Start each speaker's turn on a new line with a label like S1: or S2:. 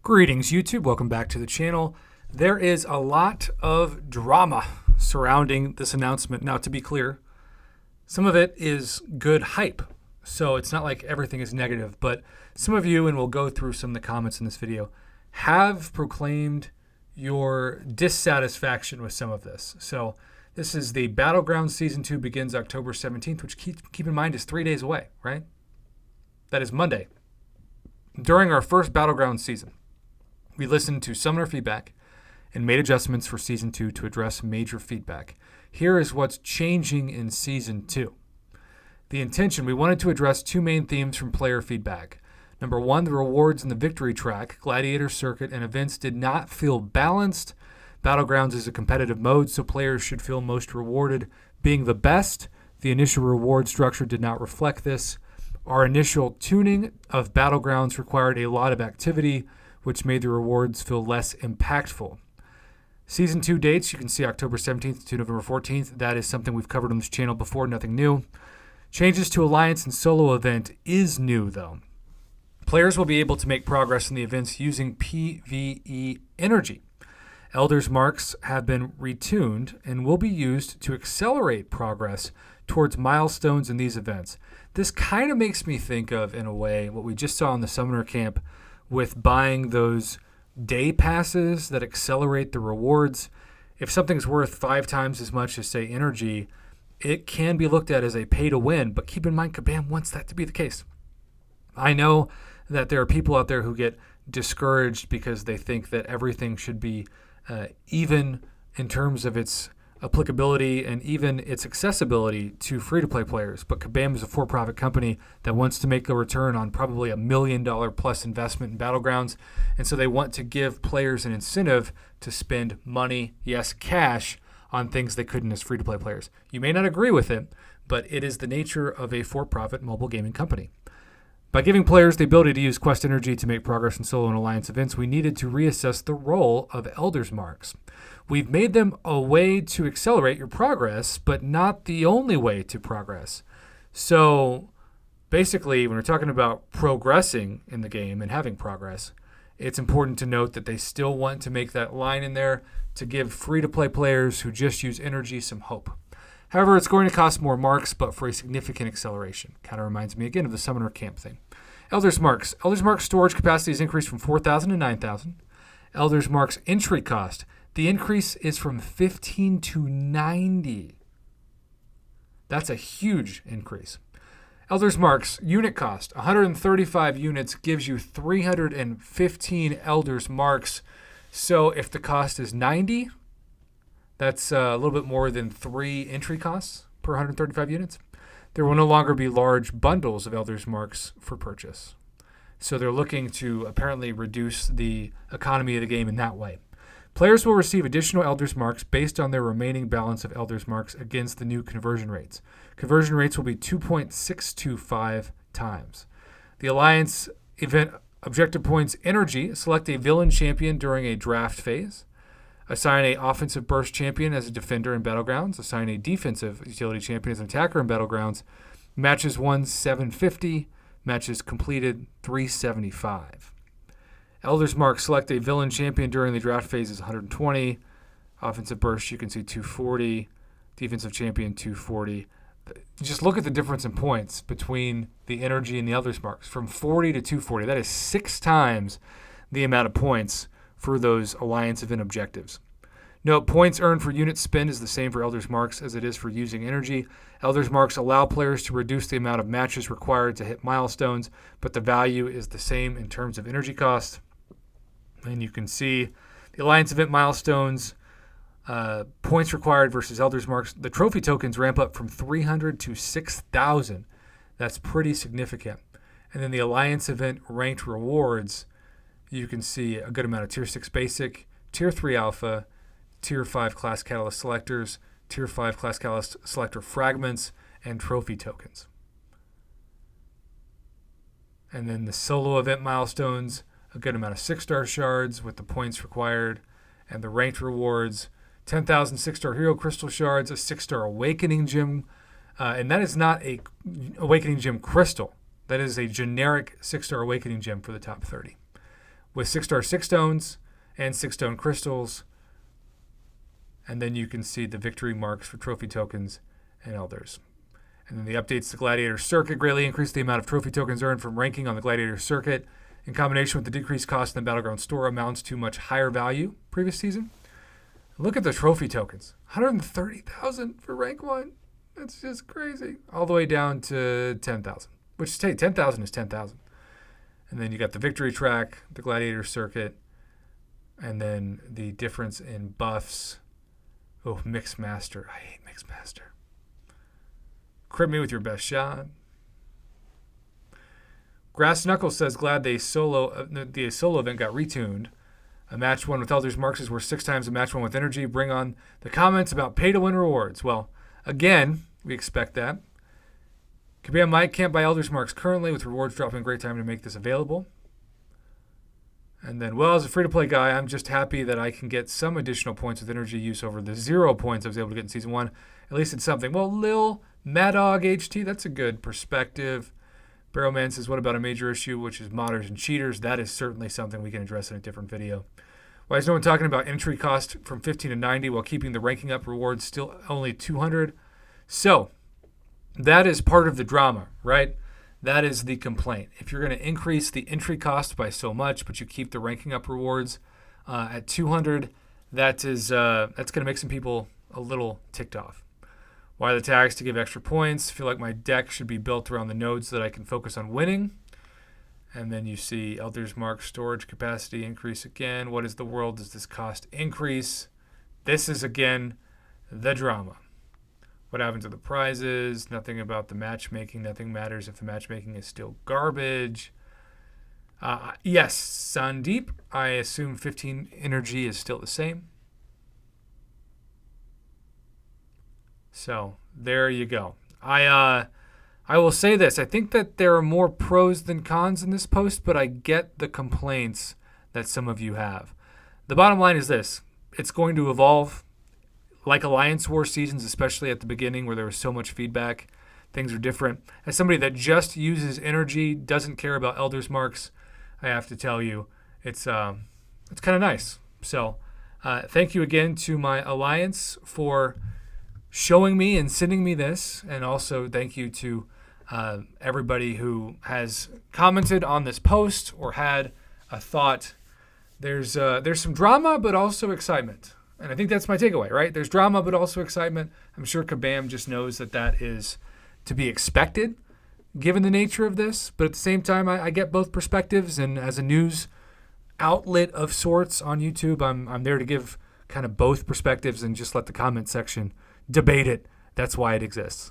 S1: Greetings, YouTube. Welcome back to the channel. There is a lot of drama surrounding this announcement. Now, to be clear, some of it is good hype, so it's not like everything is negative, but some of you, and we'll go through some of the comments in this video, have proclaimed your dissatisfaction with some of this. So this is the Battlegrounds Season 2 begins October 17th, which keep in mind is 3 days away, right? That is Monday. During our first Battlegrounds season, we listened to summoner feedback and made adjustments for Season 2 to address major feedback. Here is what's changing in Season 2. The intention, we wanted to address two main themes from player feedback. Number one, the rewards in the victory track, gladiator circuit, and events did not feel balanced. Battlegrounds is a competitive mode, so players should feel most rewarded being the best. The initial reward structure did not reflect this. Our initial tuning of Battlegrounds required a lot of activity, which made the rewards feel less impactful. Season 2 dates, you can see October 17th to November 14th. That is something we've covered on this channel before, nothing new. Changes to Alliance and Solo event is new, though. Players will be able to make progress in the events using PvE energy. Elder's Marks have been retuned and will be used to accelerate progress towards milestones in these events. This kind of makes me think of, in a way, what we just saw in the Summoner Camp with buying those day passes that accelerate the rewards. If something's worth 5 times as much as, say, energy, it can be looked at as a pay to win, but keep in mind, Kabam wants that to be the case. I know that there are people out there who get discouraged because they think that everything should be even in terms of its applicability and even its accessibility to free-to-play players. But Kabam is a for-profit company that wants to make a return on probably $1 million plus investment in Battlegrounds. And so they want to give players an incentive to spend money, yes, cash, on things they couldn't as free-to-play players. You may not agree with it, but it is the nature of a for-profit mobile gaming company. By giving players the ability to use quest energy to make progress in solo and alliance events, we needed to reassess the role of Elder's Marks. We've made them a way to accelerate your progress, but not the only way to progress. So basically, when we're talking about progressing in the game and having progress, it's important to note that they still want to make that line in there to give free-to-play players who just use energy some hope. However, it's going to cost more marks, but for a significant acceleration. Kind of reminds me again of the Summoner Camp thing. Elder's Marks. Elder's Marks storage capacity has increased from 4,000 to 9,000. Elder's Marks entry cost. The increase is from 15 to 90. That's a huge increase. Elder's Marks unit cost. 135 units gives you 315 Elder's Marks. So if the cost is 90, that's a little bit more than 3 entry costs per 135 units. There will no longer be large bundles of Elder's Marks for purchase. So they're looking to apparently reduce the economy of the game in that way. Players will receive additional Elder's Marks based on their remaining balance of Elder's Marks against the new conversion rates. Conversion rates will be 2.625 times. The Alliance event objective points energy. Select a villain champion during a draft phase. Assign a offensive burst champion as a defender in Battlegrounds. Assign a defensive utility champion as an attacker in Battlegrounds. Matches won 750. Matches completed 375. Elder's Mark, select a villain champion during the draft phase is 120. Offensive burst, you can see 240. Defensive champion, 240. Just look at the difference in points between the energy and the Elder's Marks. From 40 to 240. That is 6 times the amount of points for those Alliance event objectives. Note, points earned for unit spend is the same for Elder's Marks as it is for using energy. Elder's Marks allow players to reduce the amount of matches required to hit milestones, but the value is the same in terms of energy cost. And you can see the Alliance event milestones, points required versus Elder's Marks. The trophy tokens ramp up from 300 to 6,000. That's pretty significant. And then the Alliance event ranked rewards, you can see a good amount of Tier 6 Basic, Tier 3 Alpha, Tier 5 Class Catalyst Selectors, Tier 5 Class Catalyst Selector Fragments, and Trophy Tokens. And then the Solo Event milestones, a good amount of 6-star Shards with the points required, and the ranked rewards, 10,000 6-star Hero Crystal Shards, a 6-star Awakening Gem, and that is not a Awakening Gem Crystal. That is a generic 6-star Awakening Gem for the top 30. with 6-star 6 stones and 6-stone crystals. And then you can see the victory marks for trophy tokens and elders. And then the updates to Gladiator Circuit greatly increase the amount of trophy tokens earned from ranking on the Gladiator Circuit. In combination with the decreased cost in the Battlegrounds store, amounts to much higher value previous season. Look at the trophy tokens. 130,000 for rank 1. That's just crazy. All the way down to 10,000. Which, hey, 10,000 is 10,000. And then you got the victory track, the Gladiator Circuit, and then the difference in buffs. Oh, Mixed Master. I hate Mixed Master. Crit me with your best shot. Grass Knuckles says, glad the solo event got retuned. A match 1 with Elder's Marks is worth 6 times a match 1 with Energy. Bring on the comments about pay-to-win rewards. Well, again, we expect that. Kabam Mike can't buy Elder's Marks currently, with rewards dropping. Great time to make this available. And then, well, as a free-to-play guy, I'm just happy that I can get some additional points with energy use over the 0 points I was able to get in Season 1. At least it's something. Well, Lil Madog HT, that's a good perspective. Barrowman says, what about a major issue, which is modders and cheaters? That is certainly something we can address in a different video. Why is no one talking about entry cost from 15 to 90 while keeping the ranking up rewards still only 200? So, that is part of the drama, right? That is the complaint. If you're going to increase the entry cost by so much, but you keep the ranking up rewards at 200, that's going to make some people a little ticked off. Why the tags to give extra points? Feel like my deck should be built around the nodes so that I can focus on winning. And then you see Elder's Mark storage capacity increase again. What is the world? Does this cost increase? This is, again, the drama. What happened to the prizes? Nothing about the matchmaking. Nothing matters if the matchmaking is still garbage. Yes, Sandeep, I assume 15 energy is still the same. So there you go. I will say this. I think that there are more pros than cons in this post, but I get the complaints that some of you have. The bottom line is this. It's going to evolve like Alliance War seasons, especially at the beginning where there was so much feedback. Things are different. As somebody that just uses energy, doesn't care about Elder's Marks, I have to tell you, it's kind of nice. So thank you again to my Alliance for showing me and sending me this, and also thank you to everybody who has commented on this post or had a thought. There's some drama, but also excitement, and I think that's my takeaway, right? There's drama, but also excitement. I'm sure Kabam just knows that is to be expected, given the nature of this. But at the same time, I get both perspectives, and as a news outlet of sorts on YouTube, I'm there to give kind of both perspectives and just let the comment section debate it. That's why it exists.